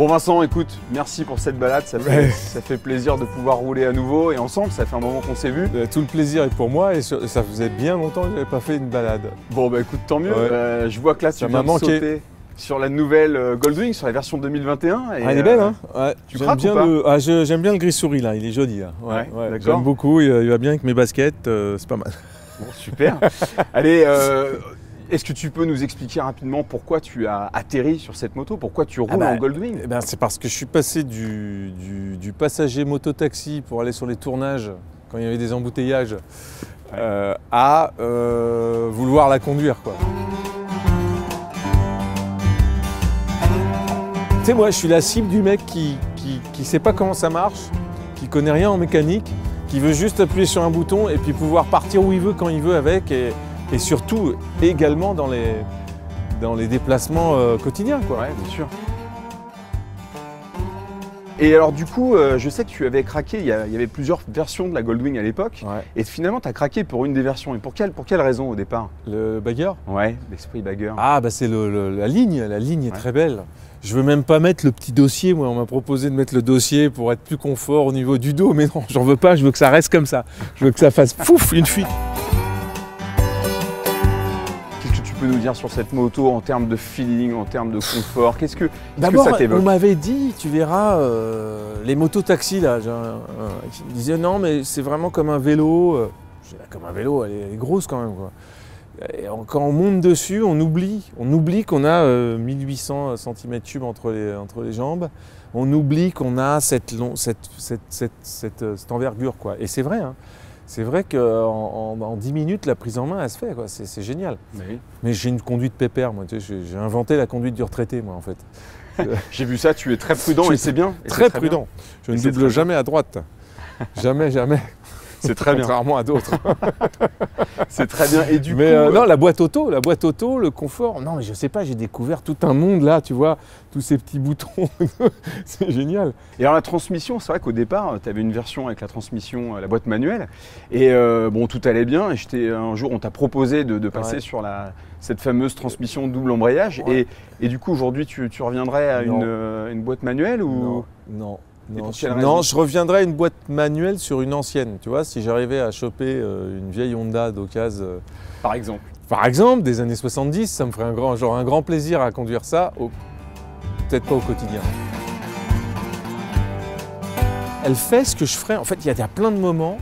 Bon Vincent, écoute, merci pour cette balade, ça fait plaisir de pouvoir rouler à nouveau et ensemble, ça fait un moment qu'on s'est vu. Tout le plaisir est pour moi et ça faisait bien longtemps que je n'avais pas fait une balade. Bon bah écoute, tant mieux, je vois que là tu viens de sauter sur la nouvelle Goldwing, sur la version 2021. Et, elle est belle hein ouais. J'aime bien, j'aime bien le gris souris là, il est joli là. Ouais, j'aime beaucoup, il va bien avec mes baskets, c'est pas mal. Bon, super. Allez, est-ce que tu peux nous expliquer rapidement pourquoi tu as atterri sur cette moto? Pourquoi tu roules en Goldwing? C'est parce que je suis passé du passager moto-taxi pour aller sur les tournages quand il y avait des embouteillages à vouloir la conduire, quoi. Tu sais, moi je suis la cible du mec qui sait pas comment ça marche, qui connaît rien en mécanique, qui veut juste appuyer sur un bouton et puis pouvoir partir où il veut, quand il veut avec, et surtout également dans les déplacements quotidiens, quoi. Ouais, bien sûr. Et alors du coup, je sais que tu avais craqué, il y avait plusieurs versions de la Goldwing à l'époque, et finalement tu as craqué pour une des versions. Et pour quelle raison au départ? Le bagger? Ouais, l'esprit bagger. Ah bah c'est la ligne est très belle. Je veux même pas mettre le petit dossier, moi on m'a proposé de mettre le dossier pour être plus confort au niveau du dos, mais non, j'en veux pas, je veux que ça reste comme ça. Je veux que ça fasse pouf, une fuite. Qu'est-ce que tu peux nous dire sur cette moto en termes de feeling, en termes de confort? Qu'est-ce que ça t'évoque? On m'avait dit, tu verras, les motos-taxis là, qui me disaient non mais c'est vraiment comme un vélo. Comme un vélo, elle est grosse quand même, quoi. Et quand on monte dessus, on oublie qu'on a 1800 cm3 entre les jambes. On oublie qu'on a cette envergure, quoi. Et c'est vrai, hein. C'est vrai qu'en 10 minutes, la prise en main, elle se fait, quoi. C'est génial. Oui. Mais j'ai une conduite pépère, moi. Tu sais, j'ai inventé la conduite du retraité, moi, en fait. J'ai vu ça, tu es très prudent et c'est bien. Très prudent. Je ne double jamais à droite. Jamais, jamais. C'est très bien. Contrairement à d'autres. C'est très bien. Et du coup, non, la boîte auto, le confort. Non, mais je sais pas, j'ai découvert tout un monde là, tu vois, tous ces petits boutons. C'est génial. Et alors la transmission, c'est vrai qu'au départ, tu avais une version avec la transmission, la boîte manuelle. Et bon, tout allait bien. Et un jour, on t'a proposé de passer sur cette fameuse transmission double embrayage. Ouais. Et du coup, aujourd'hui, tu reviendrais à une boîte manuelle ou... Non. Non, je reviendrai à une boîte manuelle sur une ancienne, tu vois, si j'arrivais à choper une vieille Honda d'occasion. Par exemple. Par exemple, des années 70, ça me ferait un grand plaisir à conduire ça, peut-être pas au quotidien. Elle fait ce que je ferais, en fait, il y a plein de moments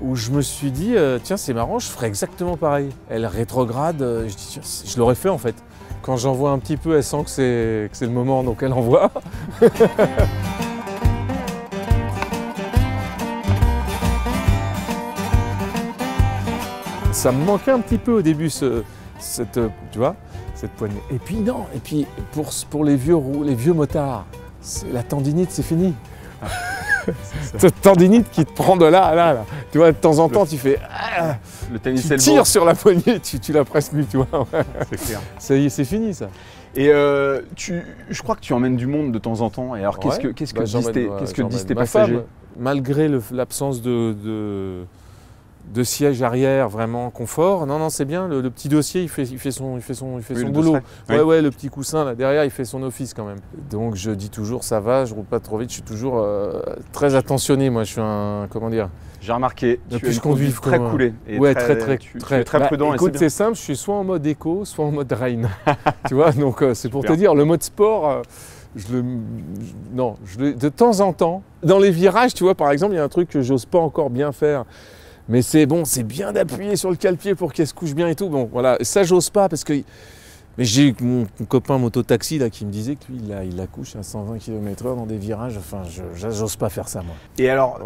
où je me suis dit, tiens, c'est marrant, je ferais exactement pareil. Elle rétrograde, je dis, tiens, je l'aurais fait en fait. Quand j'envoie un petit peu, elle sent que c'est le moment, donc elle envoie. Ça me manquait un petit peu au début, cette poignée. Et puis non, pour les vieux motards, la tendinite, c'est fini. Cette tendinite qui te prend de là à là. Tu vois, de temps en temps, tu fais... Le tennis tu tires sur la poignée, tu la presses plus, tu vois. C'est clair. Ça y est, c'est fini, ça. Et je crois que tu emmènes du monde de temps en temps. Et alors, qu'est-ce que disent tes passagers? Femme, malgré l'absence de siège arrière, vraiment confort. Non, c'est bien. Le petit dossier, il fait son boulot. Ouais, le petit coussin là derrière, il fait son office quand même. Donc je dis toujours, ça va, je roule pas trop vite. Je suis toujours très attentionné. Moi, je suis comment dire. J'ai remarqué. Depuis je conduis très coulé. Ouais, très prudent. Écoute, c'est simple. Je suis soit en mode éco, soit en mode rain. Tu vois, donc c'est pour te dire, le mode sport. De temps en temps, dans les virages, tu vois, par exemple, il y a un truc que j'ose pas encore bien faire. Mais c'est bon, c'est bien d'appuyer sur le cale-pied pour qu'elle se couche bien et tout. Bon, voilà, ça j'ose pas parce que... Mais j'ai mon copain moto-taxi là qui me disait que lui, il la couche à 120 km/h dans des virages. Enfin, j'ose pas faire ça, moi. Et alors,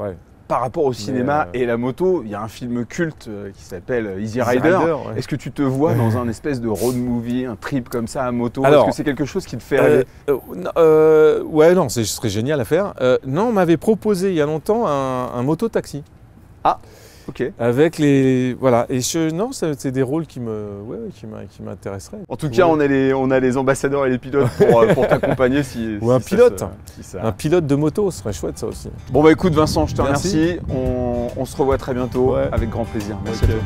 par rapport au cinéma et la moto, il y a un film culte qui s'appelle Easy Rider. Ouais. Est-ce que tu te vois dans un espèce de road movie, un trip comme ça à moto? Est-ce que c'est quelque chose qui te fait rêver? Ouais, non, ce serait génial à faire. Non, on m'avait proposé il y a longtemps un moto-taxi. Ah. Ok. Avec les... Voilà. Et non, c'est des rôles qui m'intéresseraient. En tout cas, on a les ambassadeurs et les pilotes pour t'accompagner si... Ou un pilote. Un pilote de moto, ce serait chouette ça aussi. Bon bah écoute Vincent, je te remercie. On se revoit très bientôt avec grand plaisir. Merci à toi.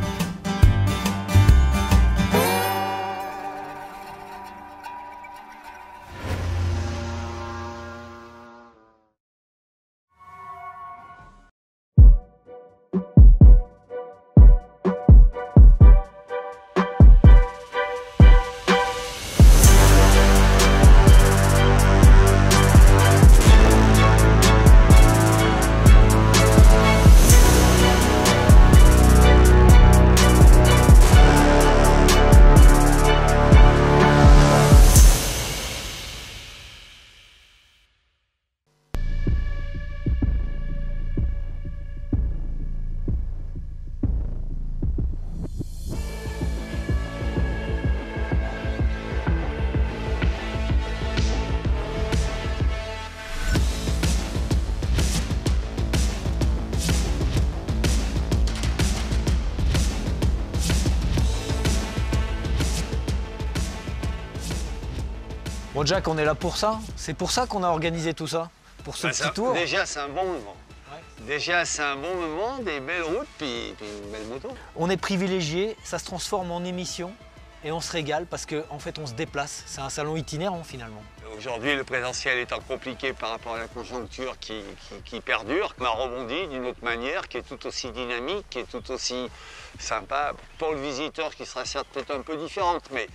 Jack, on est là pour ça. C'est pour ça qu'on a organisé tout ça. Pour ce petit tour. Déjà, c'est un bon moment. Ouais. Déjà, c'est un bon moment, des belles routes, puis une belle moto. On est privilégiés, ça se transforme en émission et on se régale parce qu'en fait, on se déplace. C'est un salon itinérant finalement. Aujourd'hui, le présentiel étant compliqué par rapport à la conjoncture qui perdure, on a rebondi d'une autre manière, qui est tout aussi dynamique, qui est tout aussi sympa. Pour le visiteur, qui sera certes peut-être un peu différente, mais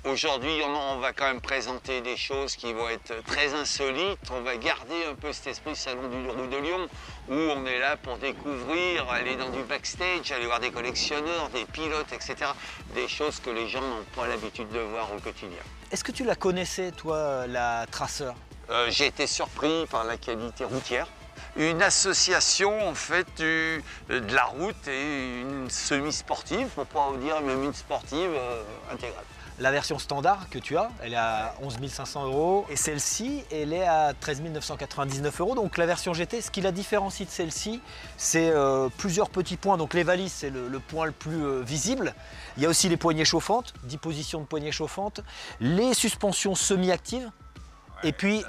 aujourd'hui, on va quand même présenter des choses qui vont être très insolites. On va garder un peu cet esprit salon du Roue de Lyon, où on est là pour découvrir, aller dans du backstage, aller voir des collectionneurs, des pilotes, etc. Des choses que les gens n'ont pas l'habitude de voir au quotidien. Est-ce que tu la connaissais, toi, la Tracer? J'ai été surpris par la qualité routière. Une association en fait de la route et une semi-sportive, pour pas vous dire même une sportive intégrale. La version standard que tu as, elle est à 11 500 € et celle-ci, elle est à 13 999 €. Donc la version GT, ce qui la différencie de celle-ci, c'est plusieurs petits points. Donc les valises, c'est le point le plus visible. Il y a aussi les poignées chauffantes, 10 positions de poignées chauffantes, les suspensions semi-actives et puis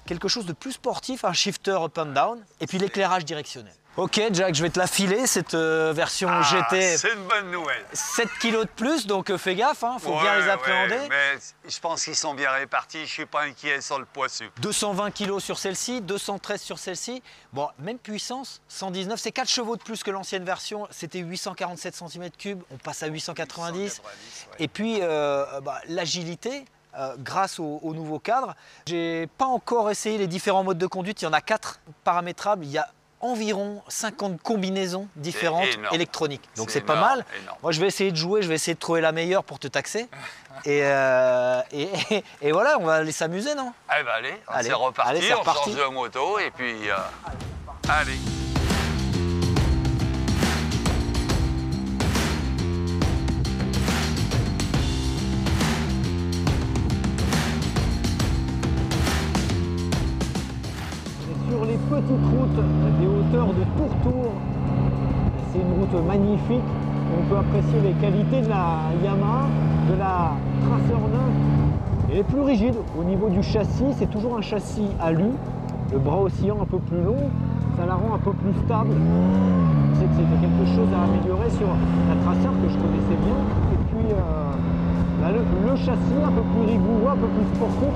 quelque chose de plus sportif, un shifter up and down et puis l'éclairage directionnel. Ok Jack, je vais te la filer cette version GT. C'est une bonne nouvelle. 7 kilos de plus, donc fais gaffe, hein, faut bien les appréhender. Ouais, mais je pense qu'ils sont bien répartis, je suis pas inquiet sur le poids sup. 220 kilos sur celle-ci, 213 sur celle-ci. Bon, même puissance, 119, c'est 4 chevaux de plus que l'ancienne version. C'était 847 cm3, on passe à 890. 890 ouais. Et puis l'agilité. Grâce au nouveau cadre. J'ai pas encore essayé les différents modes de conduite, il y en a 4 paramétrables, il y a environ 50 combinaisons différentes électroniques. Donc c'est pas mal. Énorme. Moi je vais essayer de jouer, je vais essayer de trouver la meilleure pour te taxer. et voilà, on va aller s'amuser, non? Eh ben allez, c'est reparti, allez, on change de moto et puis allez. Sur les petites routes des hauteurs de Pourtour, c'est une route magnifique. On peut apprécier les qualités de la Yamaha, de la Tracer 9. Elle est plus rigide au niveau du châssis, c'est toujours un châssis alu. Le bras oscillant un peu plus long, ça la rend un peu plus stable. C'est que c'était quelque chose à améliorer sur la Tracer que je connaissais bien. Et puis le châssis un peu plus rigoureux, un peu plus sportif.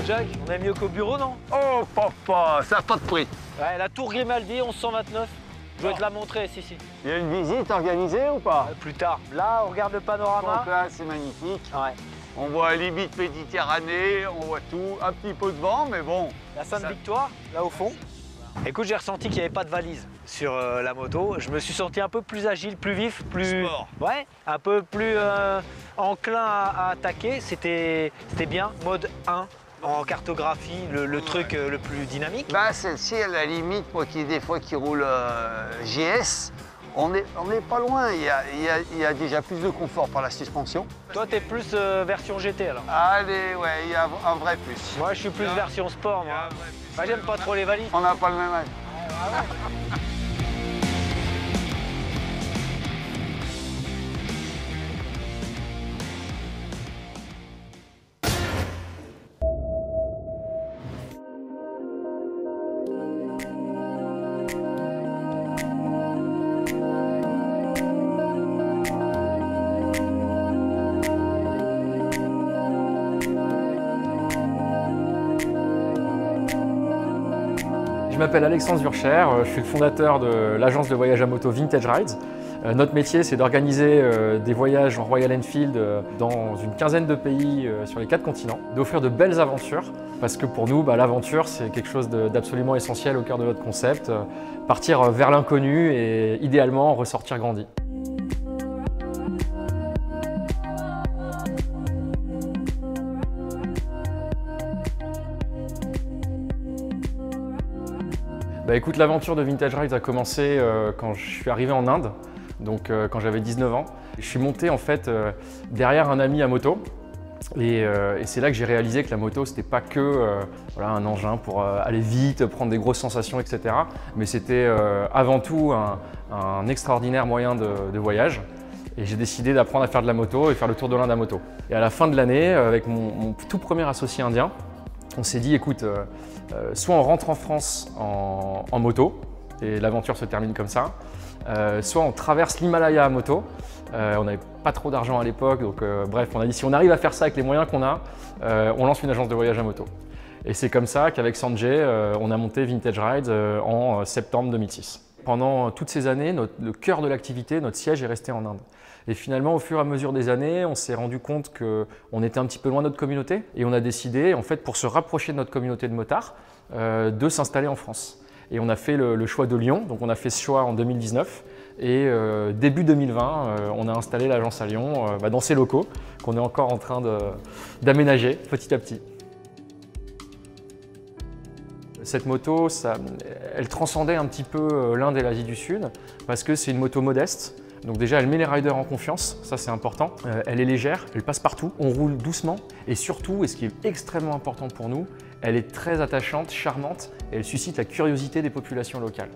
Jack, on est mieux qu'au bureau, non? Oh papa, ça n'a pas de prix. Ouais, la tour Grimaldi, 1129. Je vais te la montrer, si. Il y a une visite organisée ou pas? Plus tard. Là, on regarde le panorama. Donc là, c'est magnifique. Ouais. On voit la limite Méditerranée, on voit tout. Un petit peu de vent, mais bon. La Sainte-Victoire, là au fond. Écoute, j'ai ressenti qu'il n'y avait pas de valise sur la moto. Je me suis senti un peu plus agile, plus vif, plus... Sport. Ouais, un peu plus enclin à attaquer. C'était bien, mode 1. En cartographie, le truc le plus dynamique. Bah celle-ci, à la limite, moi qui des fois qui roule GS, on n'est pas loin. Il y a déjà plus de confort par la suspension. Toi, t'es plus version GT alors? Allez, ouais, il y a un vrai plus. Moi, je suis plus version sport, moi. Bah, j'aime pas trop les valises. On n'a pas le même âge. Je m'appelle Alexandre Zurcher, je suis le fondateur de l'agence de voyage à moto Vintage Rides. Notre métier, c'est d'organiser des voyages en Royal Enfield dans une quinzaine de pays sur les 4 continents, d'offrir de belles aventures, parce que pour nous, l'aventure, c'est quelque chose d'absolument essentiel au cœur de notre concept. Partir vers l'inconnu et idéalement ressortir grandi. Écoute, l'aventure de Vintage Rides a commencé quand je suis arrivé en Inde, donc quand j'avais 19 ans. Je suis monté en fait derrière un ami à moto Et c'est là que j'ai réalisé que la moto, c'était pas que voilà, un engin pour aller vite, prendre des grosses sensations, etc. Mais c'était avant tout un extraordinaire moyen de voyage. Et j'ai décidé d'apprendre à faire de la moto et faire le tour de l'Inde à moto. Et à la fin de l'année, avec mon tout premier associé indien, on s'est dit, écoute, soit on rentre en France en moto, et l'aventure se termine comme ça, soit on traverse l'Himalaya à moto. On n'avait pas trop d'argent à l'époque, donc bref, on a dit si on arrive à faire ça avec les moyens qu'on a, on lance une agence de voyage à moto. Et c'est comme ça qu'avec Sanjay, on a monté Vintage Rides en septembre 2006. Pendant toutes ces années, le cœur de l'activité, notre siège est resté en Inde. Et finalement, au fur et à mesure des années, on s'est rendu compte qu'on était un petit peu loin de notre communauté et on a décidé, en fait, pour se rapprocher de notre communauté de motards, de s'installer en France. Et on a fait le choix de Lyon, donc on a fait ce choix en 2019. Et début 2020, on a installé l'agence à Lyon dans ces locaux qu'on est encore en train d'aménager petit à petit. Cette moto, elle transcendait un petit peu l'Inde et l'Asie du Sud parce que c'est une moto modeste. Donc déjà, elle met les riders en confiance, ça c'est important. Elle est légère, elle passe partout, on roule doucement et surtout, et ce qui est extrêmement important pour nous, elle est très attachante, charmante et elle suscite la curiosité des populations locales.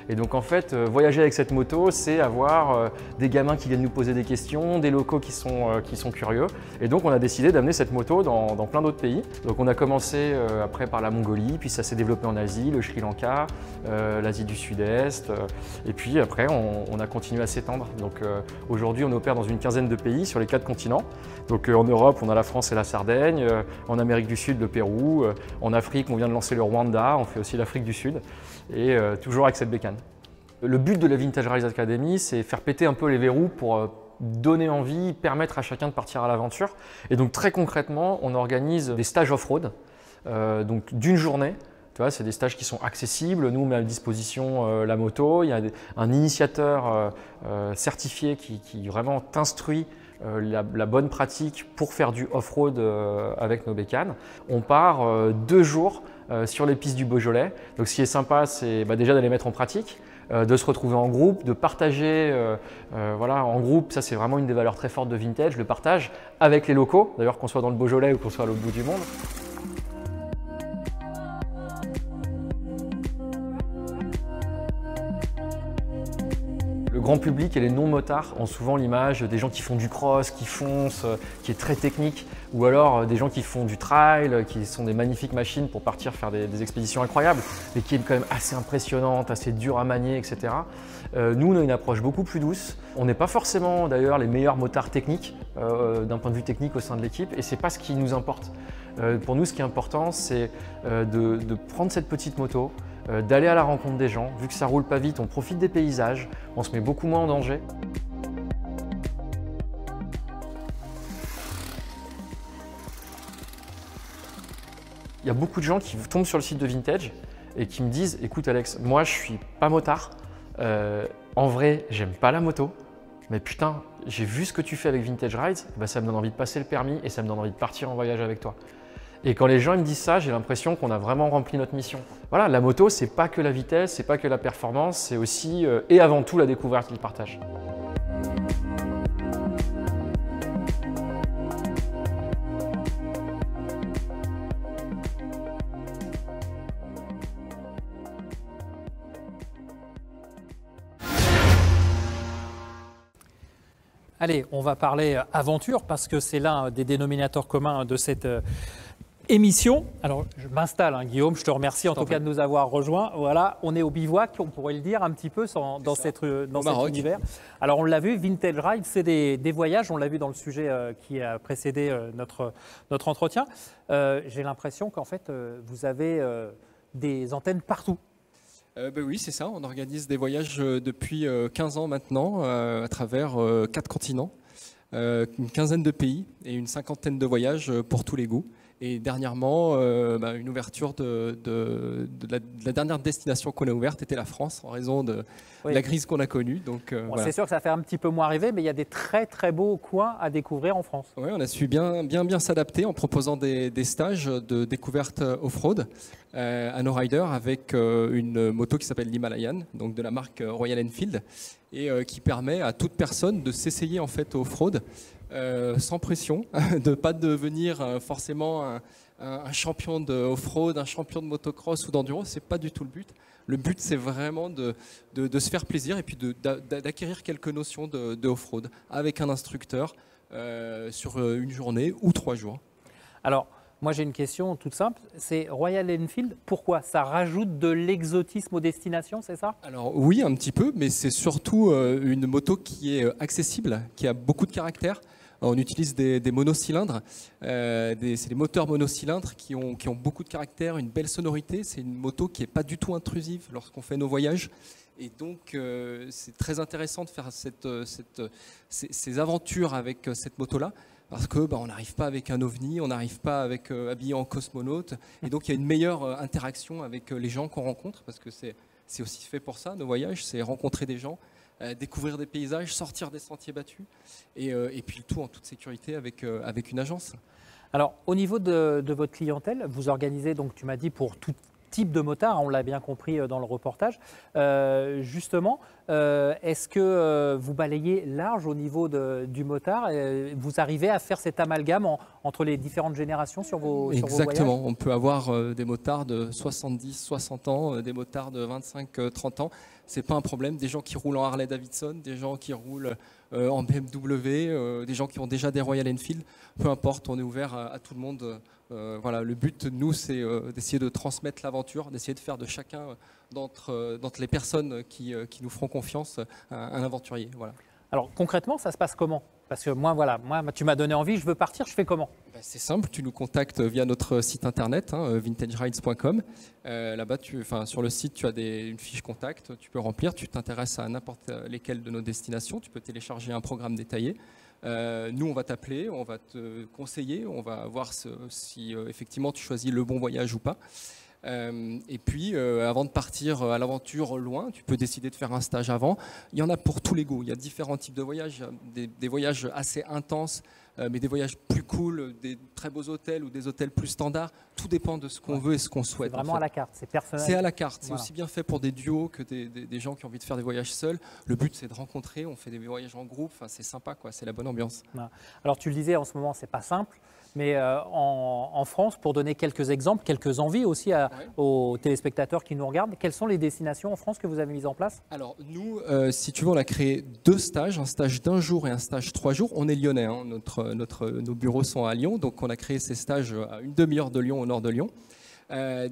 Et donc en fait, voyager avec cette moto, c'est avoir des gamins qui viennent nous poser des questions, des locaux qui sont curieux. Et donc on a décidé d'amener cette moto dans plein d'autres pays. Donc on a commencé après par la Mongolie, puis ça s'est développé en Asie, le Sri Lanka, l'Asie du Sud-Est. Et puis après, on a continué à s'étendre. Donc aujourd'hui, on opère dans une quinzaine de pays sur les 4 continents. Donc en Europe, on a la France et la Sardaigne, en Amérique du Sud, le Pérou, en Afrique, on vient de lancer le Rwanda, on fait aussi l'Afrique du Sud, et toujours avec cette bécane. Le but de la Vintage Rides Academy, c'est faire péter un peu les verrous pour donner envie, permettre à chacun de partir à l'aventure. Et donc très concrètement, on organise des stages off-road, donc d'une journée. C'est des stages qui sont accessibles. Nous, on met à disposition la moto. Il y a un initiateur certifié qui vraiment t'instruit la bonne pratique pour faire du off-road avec nos bécanes. On part 2 jours sur les pistes du Beaujolais. Donc ce qui est sympa, c'est déjà d'aller mettre en pratique, de se retrouver en groupe, de partager voilà, en groupe. Ça, c'est vraiment une des valeurs très fortes de Vintage, le partage avec les locaux, d'ailleurs qu'on soit dans le Beaujolais ou qu'on soit à l'autre bout du monde. Le grand public et les non-motards ont souvent l'image des gens qui font du cross, qui foncent, qui est très technique, ou alors des gens qui font du trail, qui sont des magnifiques machines pour partir faire des expéditions incroyables, mais qui est quand même assez impressionnante, assez dure à manier, etc. Nous, on a une approche beaucoup plus douce. On n'est pas forcément d'ailleurs les meilleurs motards techniques d'un point de vue technique au sein de l'équipe, et c'est pas ce qui nous importe. Pour nous, ce qui est important, c'est de prendre cette petite moto, d'aller à la rencontre des gens. Vu que ça roule pas vite, on profite des paysages, on se met beaucoup moins en danger. Il y a beaucoup de gens qui tombent sur le site de Vintage et qui me disent « Écoute Alex, moi je suis pas motard, en vrai j'aime pas la moto, mais putain, j'ai vu ce que tu fais avec Vintage Rides, ça me donne envie de passer le permis et ça me donne envie de partir en voyage avec toi. » Et quand les gens me disent ça, j'ai l'impression qu'on a vraiment rempli notre mission. Voilà, la moto, c'est pas que la vitesse, c'est pas que la performance, c'est aussi et avant tout la découverte qu'ils partagent. Allez, on va parler aventure parce que c'est l'un des dénominateurs communs de cette émission. Alors, je m'installe, hein, Guillaume, je te remercie en tout cas de nous avoir rejoints. Voilà, on est au bivouac, on pourrait le dire un petit peu dans cet univers. Alors, on l'a vu, Vintage Ride, c'est des voyages, on l'a vu dans le sujet qui a précédé notre entretien. J'ai l'impression qu'en fait, vous avez des antennes partout. Oui, c'est ça. On organise des voyages depuis 15 ans maintenant à travers 4 continents, une quinzaine de pays et une cinquantaine de voyages pour tous les goûts. Et dernièrement, une ouverture de la dernière destination qu'on a ouverte était la France en raison de la crise qu'on a connue. Donc, voilà. C'est sûr que ça fait un petit peu moins rêver, mais il y a des très très beaux coins à découvrir en France. Oui, on a su bien s'adapter en proposant des stages de découverte off-road à nos riders avec une moto qui s'appelle l'Himalayan, donc de la marque Royal Enfield, et qui permet à toute personne de s'essayer en fait au off-road sans pression, de ne pas devenir forcément un champion de off-road, un champion de motocross ou d'enduro, c'est pas du tout le but. Le but, c'est vraiment de se faire plaisir et puis d'acquérir quelques notions de off-road avec un instructeur sur une journée ou 3 jours. Alors, moi j'ai une question toute simple, c'est Royal Enfield, pourquoi? Ça rajoute de l'exotisme aux destinations, c'est ça? Alors oui, un petit peu, mais c'est surtout une moto qui est accessible, qui a beaucoup de caractère. On utilise des monocylindres, c'est des moteurs monocylindres qui ont beaucoup de caractère, une belle sonorité. C'est une moto qui n'est pas du tout intrusive lorsqu'on fait nos voyages. Et donc, c'est très intéressant de faire ces aventures avec cette moto-là, parce que on n'arrive pas avec un ovni, on n'arrive pas avec habillé en cosmonaute. Et donc, il y a une meilleure interaction avec les gens qu'on rencontre, parce que c'est aussi fait pour ça, nos voyages, c'est rencontrer des gens, découvrir des paysages, sortir des sentiers battus, et puis le tout en toute sécurité avec une agence. Alors, au niveau de votre clientèle, vous organisez, donc tu m'as dit, pour tout type de motard, on l'a bien compris dans le reportage. Justement, est-ce que vous balayez large au niveau du motard? Vous arrivez à faire cet amalgame entre les différentes générations sur vos voyages? Exactement, on peut avoir des motards de 70, 60 ans, des motards de 25, 30 ans. C'est pas un problème. Des gens qui roulent en Harley Davidson, des gens qui roulent en BMW, des gens qui ont déjà des Royal Enfield. Peu importe, on est ouvert à tout le monde. Voilà, le but, nous, c'est d'essayer de transmettre l'aventure, d'essayer de faire de chacun d'entre les personnes qui nous feront confiance un aventurier. Voilà. Alors concrètement, ça se passe comment? Parce que moi, tu m'as donné envie, je veux partir, je fais comment? C'est simple, tu nous contactes via notre site internet, vintagerides.com. Là-bas, sur le site, tu as une fiche contact, tu peux remplir, tu t'intéresses à n'importe lesquelles de nos destinations, tu peux télécharger un programme détaillé. Nous, on va t'appeler, on va te conseiller, on va voir si effectivement tu choisis le bon voyage ou pas. Et puis, avant de partir à l'aventure loin, tu peux décider de faire un stage avant. Il y en a pour tous les goûts. Il y a différents types de voyages, des voyages assez intenses, mais des voyages plus cool, des très beaux hôtels ou des hôtels plus standards. Tout dépend de ce qu'on veut et ce qu'on souhaite. C'est vraiment à la carte, c'est personnel. C'est à la carte. C'est aussi bien fait pour des duos que des gens qui ont envie de faire des voyages seuls. Le but, c'est de rencontrer. On fait des voyages en groupe. Enfin, c'est sympa, quoi. C'est la bonne ambiance. Voilà. Alors, tu le disais, en ce moment, c'est pas simple. Mais en France, pour donner quelques exemples, quelques envies aussi aux téléspectateurs qui nous regardent, quelles sont les destinations en France que vous avez mises en place? Alors nous, si tu veux, on a créé 2 stages, un stage d'1 jour et un stage 3 jours. On est lyonnais, hein, nos bureaux sont à Lyon, donc on a créé ces stages à une demi-heure de Lyon, au nord de Lyon.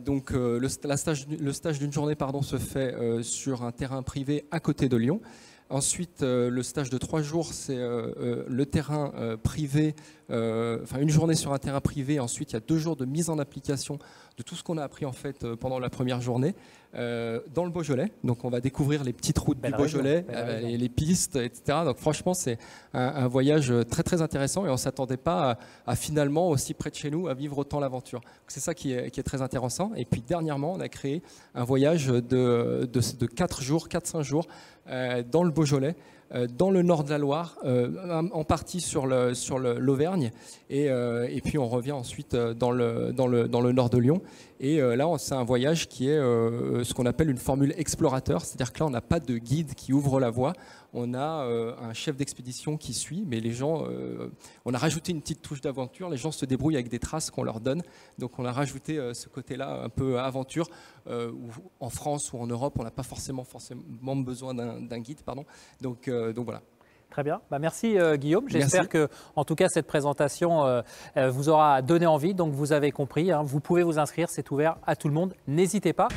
Donc le stage d'une journée se fait sur un terrain privé à côté de Lyon. Ensuite, le stage de 3 jours, c'est le terrain privé, une journée sur un terrain privé. Ensuite, il y a 2 jours de mise en application de tout ce qu'on a appris en fait pendant la première journée dans le Beaujolais. Donc, on va découvrir les petites routes du Beaujolais, les pistes, etc. Donc, franchement, c'est un voyage très très intéressant et on ne s'attendait pas à finalement aussi près de chez nous à vivre autant l'aventure. C'est ça qui est très intéressant. Et puis, dernièrement, on a créé un voyage de 4 jours, 4-5 jours dans le Beaujolais, dans le nord de la Loire, en partie sur l'Auvergne, et puis on revient ensuite dans le nord de Lyon. Et là, c'est un voyage qui est ce qu'on appelle une formule explorateur, c'est-à-dire que là, on n'a pas de guide qui ouvre la voie, on a un chef d'expédition qui suit, mais les gens, on a rajouté une petite touche d'aventure, les gens se débrouillent avec des traces qu'on leur donne, donc on a rajouté ce côté-là un peu aventure, où en France ou en Europe, on n'a pas forcément besoin d'un guide, pardon. Donc voilà. Très bien. Merci Guillaume. J'espère que, en tout cas, cette présentation vous aura donné envie. Donc vous avez compris, hein, vous pouvez vous inscrire, c'est ouvert à tout le monde. N'hésitez pas.